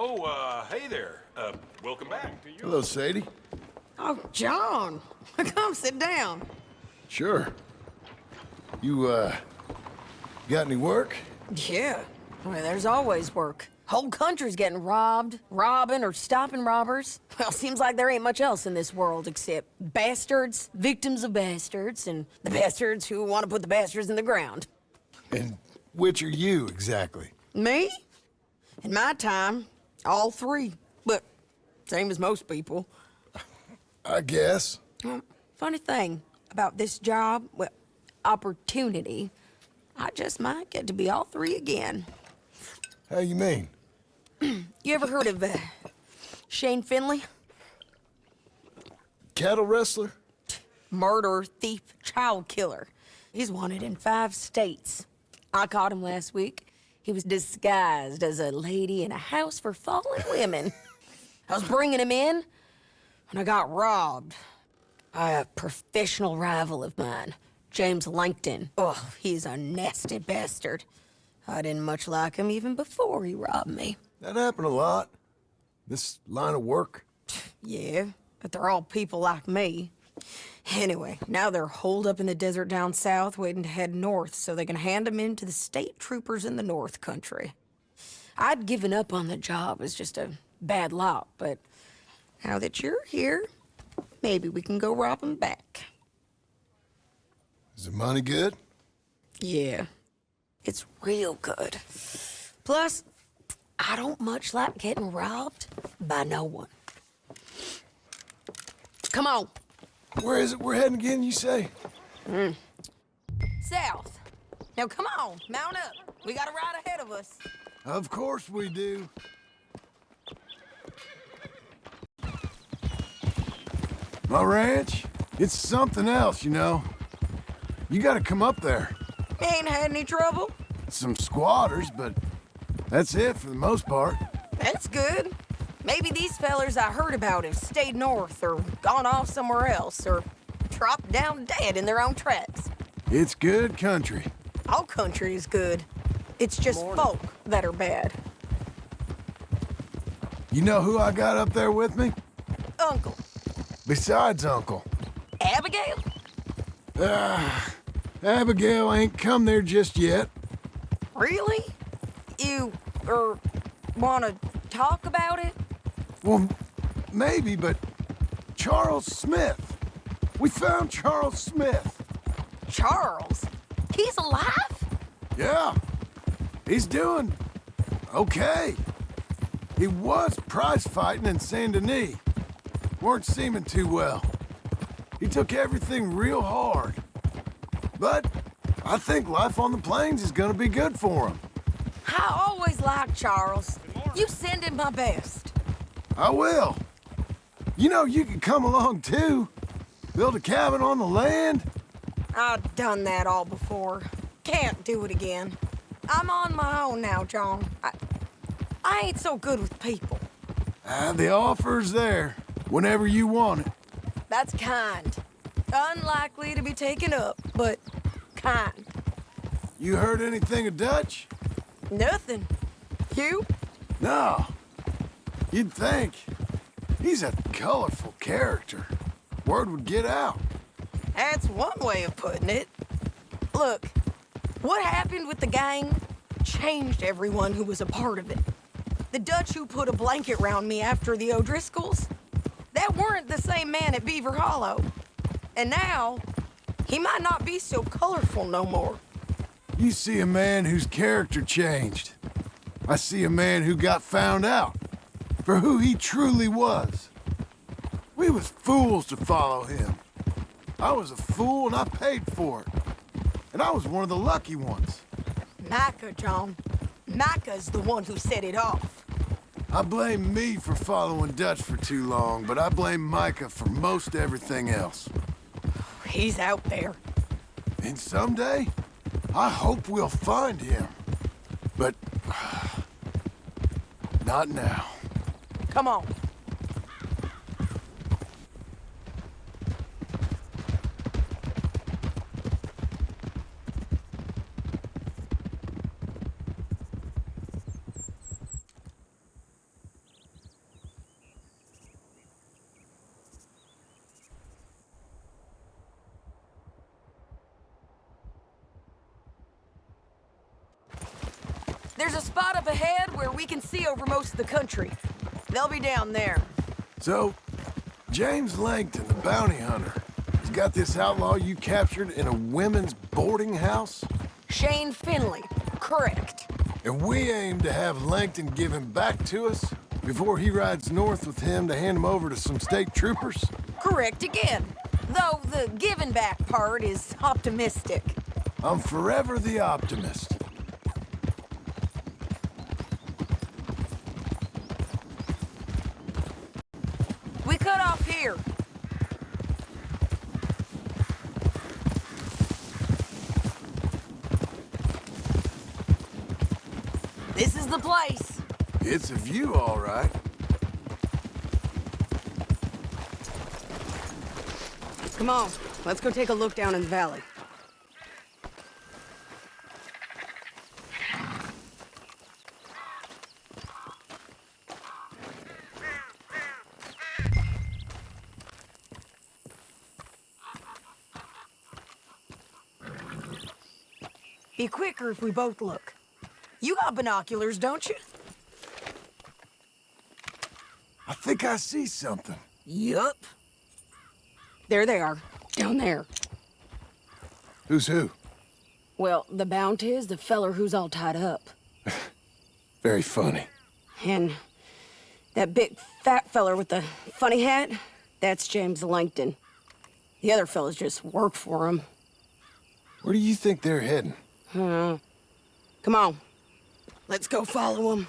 Oh, hey there. Welcome back. Hello, Sadie. Oh, John. Come sit down. Sure. You, got any work? Yeah. Well, there's always work. Whole country's getting robbed, robbing, or stopping robbers. Well, seems like there ain't much else in this world except bastards, victims of bastards, and the bastards who want to put the bastards in the ground. And which are you, exactly? Me? In my time, all three. But same as most people. I guess. Funny thing about this job, well, opportunity, I just might get to be all three again. How you mean? You ever heard of Shane Finley? Cattle wrestler? Murderer, thief, child killer. He's wanted in 5 states. I caught him last week. He was disguised as a lady in a house for fallen women. I was bringing him in, and I got robbed by a professional rival of mine, James Langton. Oh, he's a nasty bastard. I didn't much like him even before he robbed me. That happened a lot. This line of work. Yeah, but they're all people like me. Anyway, now they're holed up in the desert down south, waiting to head north so they can hand them in to the state troopers in the north country. I'd given up on the job as just a bad lot, but now that you're here, maybe we can go rob them back. Is the money good? Yeah, it's real good. Plus, I don't much like getting robbed by no one. Come on. Where is it we're heading again, you say? South. Now come on, mount up. We got a ride ahead of us. Of course we do. My ranch, it's something else, you know. You gotta come up there. Ain't had any trouble? Some squatters, but that's it for the most part. That's good. Maybe these fellers I heard about have stayed north or gone off somewhere else or dropped down dead in their own tracks. It's good country. All country is good. It's just folk that are bad. You know who I got up there with me? Uncle. Besides Uncle. Abigail? Abigail ain't come there just yet. Really? You, wanna talk about it? Well, maybe, but Charles Smith. We found Charles Smith. Charles? He's alive? Yeah. He's doing okay. He was prize fighting in Saint Denis. Weren't seeming too well. He took everything real hard. But I think life on the plains is gonna be good for him. I always liked Charles. You send him my best. I will. You know, you could come along too. Build a cabin on the land. I've done that all before. Can't do it again. I'm on my own now, John. I ain't so good with people. The offer's there, whenever you want it. That's kind. Unlikely to be taken up, but kind. You heard anything of Dutch? Nothing. You? No. You'd think. He's a colorful character. Word would get out. That's one way of putting it. Look, what happened with the gang changed everyone who was a part of it. The Dutch who put a blanket round me after the O'Driscolls, that weren't the same man at Beaver Hollow. And now, he might not be so colorful no more. You see a man whose character changed. I see a man who got found out for who he truly was. We was fools to follow him. I was a fool and I paid for it. And I was one of the lucky ones. Micah, John. Micah's the one who set it off. I blame me for following Dutch for too long, but I blame Micah for most everything else. He's out there. And someday, I hope we'll find him. But not now. Come on. There's a spot up ahead where we can see over most of the country. They'll be down there. So, James Langton, the bounty hunter, has got this outlaw you captured in a women's boarding house? Shane Finley, correct. And we aim to have Langton give him back to us before he rides north with him to hand him over to some state troopers? Correct again. Though the giving back part is optimistic. I'm forever the optimist. We cut off here. This is the place. It's a view, all right. Come on, let's go take a look down in the valley. Be quicker if we both look. You got binoculars, don't you? I think I see something. Yup. There they are, down there. Who's who? Well, the Bounty is the feller who's all tied up. Very funny. And that big fat feller with the funny hat, that's James Langton. The other fellas just work for him. Where do you think they're heading? Come on, let's go follow them.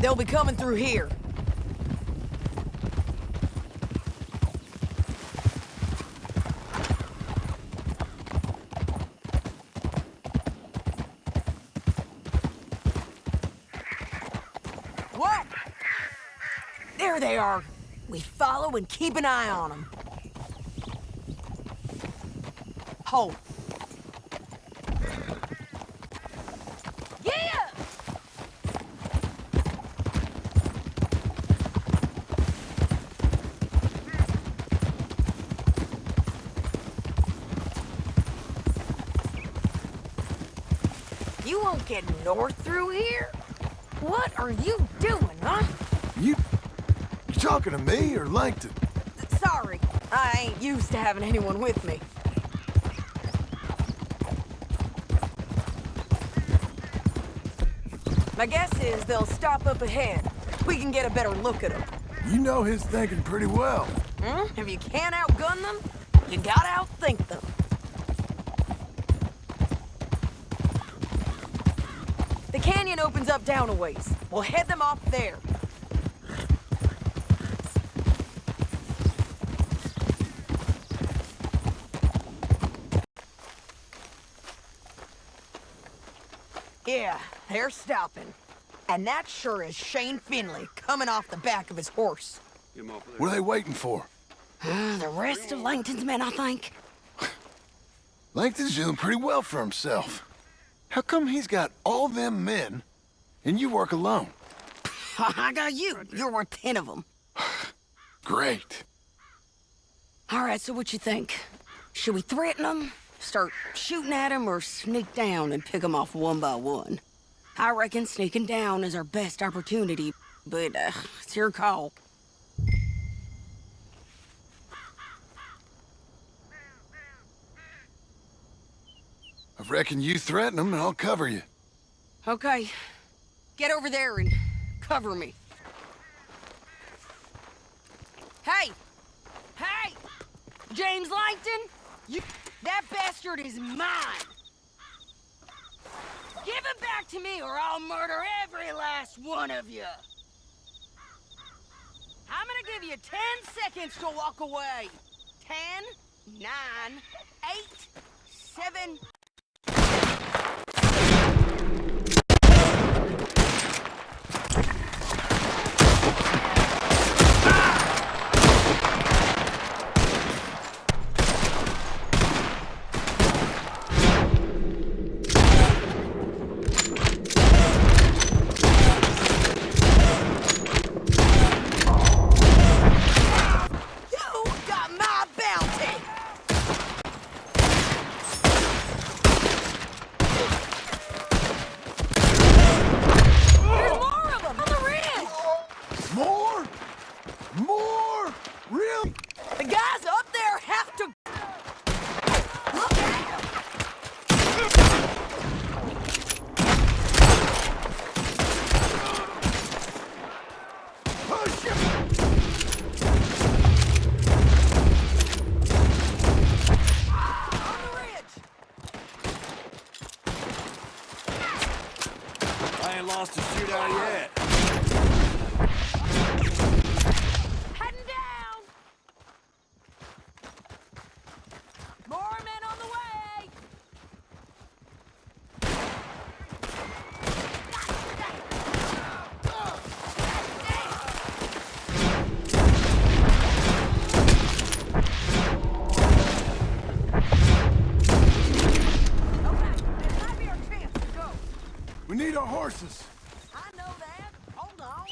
They'll be coming through here. Whoa! There they are. We follow and keep an eye on them. Hold. Yeah! You won't get north through here? What are you doing, huh? You talking to me or Langton? Sorry, I ain't used to having anyone with me. My guess is they'll stop up ahead. We can get a better look at them. You know his thinking pretty well. If you can't outgun them, you gotta outthink them. The canyon opens up down a ways. We'll head them off there. Yeah, they're stopping. And that sure is Shane Finley coming off the back of his horse. What are they waiting for? The rest of Langton's men, I think. Langton's doing pretty well for himself. How come he's got all them men, and you work alone? I got you. You're worth 10 of them. Great. All right, so what you think? Should we threaten them, start shooting at them, or sneak down and pick them off one by one? I reckon sneaking down is our best opportunity, but it's your call. I reckon you threaten them, and I'll cover you. Okay, get over there and cover me. Hey! Hey! James Langton! That bastard is mine! Give him back to me or I'll murder every last one of you! I'm gonna give you 10 seconds to walk away. 10, 9, 8, 7... push him! On the ridge! I ain't lost a shootout yet. Heading down! More men on the way! Okay, this might be our chance to go. We need our horses. I know that. Hold on.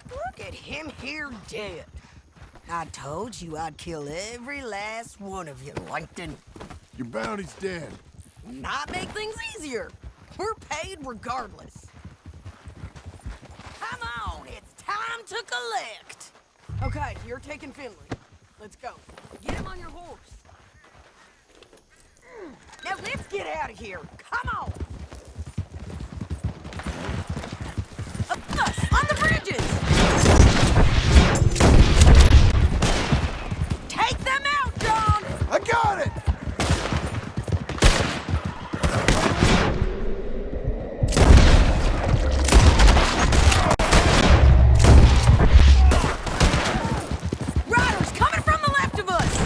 Look at him here dead. I told you I'd kill every last one of you, Langton. Your bounty's dead. Not make things easier. We're paid regardless. Come on, it's time to collect. Okay, you're taking Finley. Let's go. Get him on your horse. Now let's get out of here. Come on. On the bridges! Take them out, John! I got it! Riders coming from the left of us!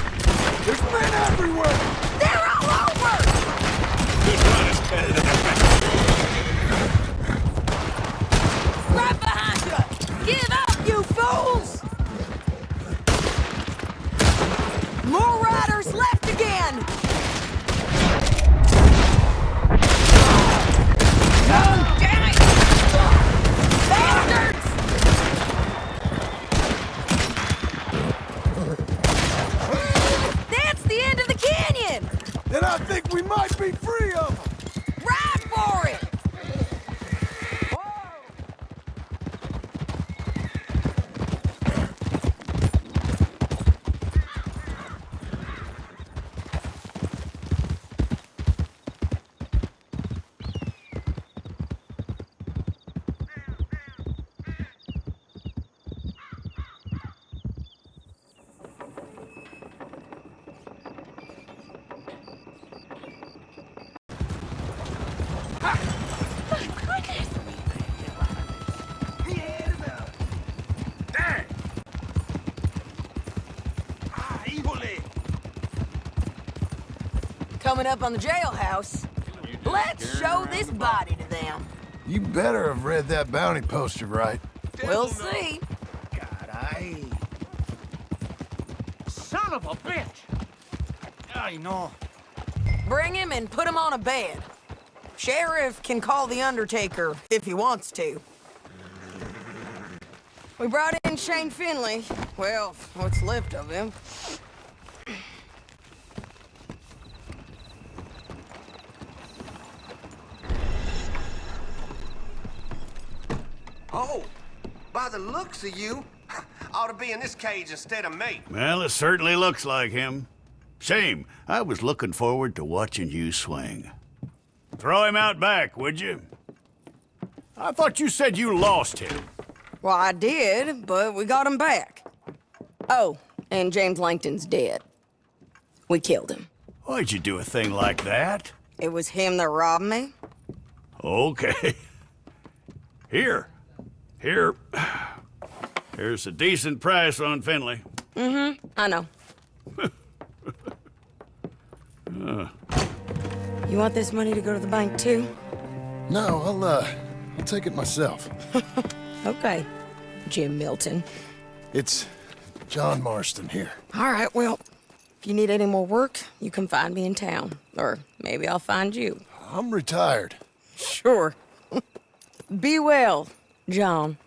There's men everywhere! They're all over! Good run, Right behind you! Give up, you fools! More riders left again! Oh, damn it! Bastards! That's the end of the canyon! Then I think we might be free of them! Ride for it! Dang! Híjole! Coming up on the jailhouse. Let's show this body to them. You better have read that bounty poster right. We'll see. Caray. Son of a bitch! I know. Bring him and put him on a bed. Sheriff can call the Undertaker if he wants to. We brought in Shane Finley. Well, what's left of him. Oh, by the looks of you, ought to be in this cage instead of me. Well, it certainly looks like him. Shame. I was looking forward to watching you swing. Throw him out back, would you? I thought you said you lost him. Well, I did, but we got him back. Oh, and James Langton's dead. We killed him. Why'd you do a thing like that? It was him that robbed me. Okay. Here. Here's a decent price on Finley. I know. You want this money to go to the bank, too? No, I'll take it myself. Okay, Jim Milton. It's John Marston here. All right, well, if you need any more work, you can find me in town. Or maybe I'll find you. I'm retired. Sure. Be well, John.